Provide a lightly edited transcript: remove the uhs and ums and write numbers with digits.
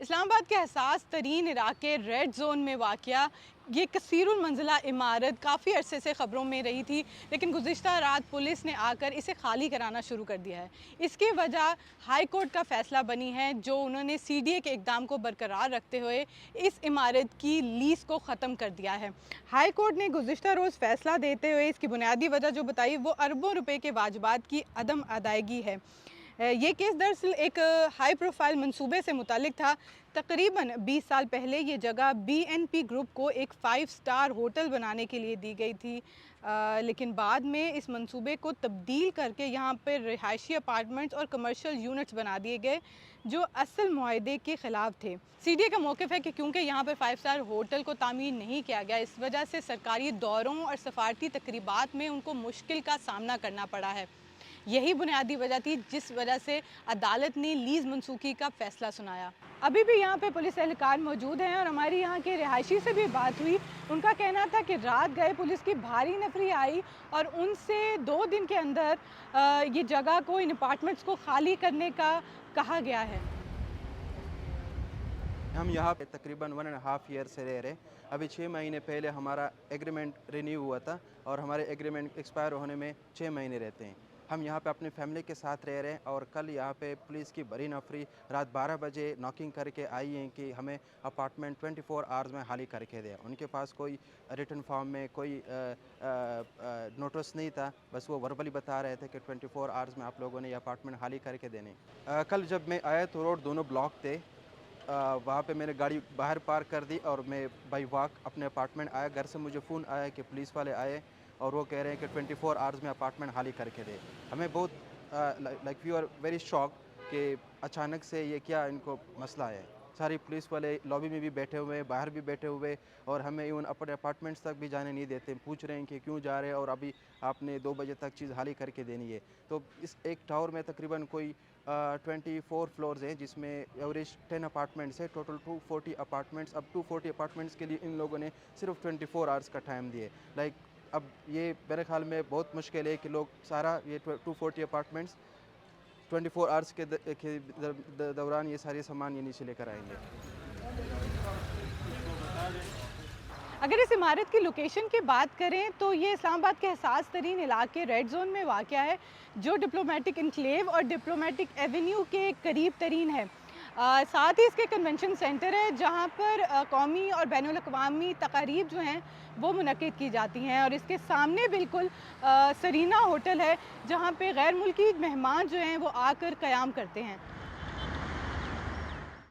इस्लामाबाद के हसास तरीन इलाके रेड जोन में वाक़या ये कसीरुल मंजिला इमारत काफ़ी अरसे से ख़बरों में रही थी, लेकिन गुज़िश्ता रात पुलिस ने आकर इसे खाली कराना शुरू कर दिया है। इसकी वजह हाई कोर्ट का फ़ैसला बनी है, जो उन्होंने सीडीए के इक़दाम को बरकरार रखते हुए इस इमारत की लीज़ को ख़त्म कर दिया है। हाई कोर्ट ने गुज़िश्ता रोज़ फ़ैसला देते हुए इसकी बुनियादी वजह जो बताई वो अरबों रुपए के वाजिबात की अदम अदायगी है। ये केस दरअसल एक हाई प्रोफाइल मंसूबे से मुतालिक था। तकरीबन 20 साल पहले ये जगह बीएनपी ग्रुप को एक 5 स्टार होटल बनाने के लिए दी गई थी, लेकिन बाद में इस मंसूबे को तब्दील करके यहाँ पर रिहायशी अपार्टमेंट्स और कमर्शियल यूनिट्स बना दिए गए, जो असल मुआहदे के ख़िलाफ़ थे। सीडीए का मौक़िफ़ है कि क्योंकि यहाँ पर 5 स्टार होटल को तामीर नहीं किया गया, इस वजह से सरकारी दौरों और सफारती तकरीबात में उनको मुश्किल का सामना करना पड़ा है। यही बुनियादी वजह थी जिस वजह से अदालत ने लीज़ मनसूखी का फ़ैसला सुनाया। अभी भी यहाँ पे पुलिस एहलकार मौजूद हैं और हमारी यहाँ के रिहायशी से भी बात हुई। उनका कहना था कि रात गए पुलिस की भारी नफरी आई और उनसे 2 दिन के अंदर ये जगह को, इन अपार्टमेंट्स को खाली करने का कहा गया है। हम यहाँ पे तकरीबन 1.5 ईयर से रह रहे। अभी 6 महीने पहले हमारा एग्रीमेंट रिन्यू हुआ था और हमारे एग्रीमेंट एक्सपायर होने में 6 महीने रहते हैं। हम यहाँ पे अपनी फैमिली के साथ रह रहे हैं और कल यहाँ पे पुलिस की बड़ी नफरी रात 12 बजे नॉकिंग करके आई है कि हमें अपार्टमेंट 24 आवर्स में खाली करके दें। उनके पास कोई रिटन फॉर्म में कोई नोटिस नहीं था, बस वो वर्बली बता रहे थे कि 24 आवर्स में आप लोगों ने ये अपार्टमेंट खाली करके देने। कल जब मैं आया तो रोड दोनों ब्लॉक थे। वहाँ पे मैंने गाड़ी बाहर पार्क कर दी और मैं बाई वॉक अपने अपार्टमेंट आया। घर से मुझे फ़ोन आया कि पुलिस वाले आए और वो कह रहे हैं कि 24 आवर्स में अपार्टमेंट खाली करके दे। हमें बहुत like we are very shock कि अचानक से ये क्या इनको मसला है। सारी पुलिस वाले लॉबी में भी बैठे हुए हैं, बाहर भी बैठे हुए, और हमें इवन अपने अपार्टमेंट्स तक भी जाने नहीं देते। पूछ रहे हैं कि क्यों जा रहे हैं और अभी आपने 2 बजे तक चीज़ खाली करके देनी है। तो इस एक टावर में तकरीबन कोई 24 फ्लोर्स हैं, जिसमें एवरेज 10 अपार्टमेंट्स है। Total 240 apartments. अब 240 अपार्टमेंट्स के लिए इन लोगों ने सिर्फ 24 आवर्स का टाइम दिए। लाइक अब ये मेरे ख्याल में बहुत मुश्किल है कि लोग सारा ये 240 अपार्टमेंट्स 24 आवर्स के दौरान ये सारे सामान ये नीचे लेकर आएंगे। अगर इस इमारत की लोकेशन की बात करें तो ये इस्लामाबाद के हसास तरीन इलाके रेड जोन में वाक़या है, जो डिप्लोमेटिक इनक्लेव और डिप्लोमेटिक एवेन्यू के करीब तरीन है। साथ ही इसके कन्वेंशन सेंटर है, जहाँ पर कौमी और बैनुल अक़वामी तकारीब जो हैं वो मुनक़िद की जाती हैं, और इसके सामने बिल्कुल सरीना होटल है, जहाँ पे गैर मुल्की मेहमान जो हैं वो आकर क़याम करते हैं।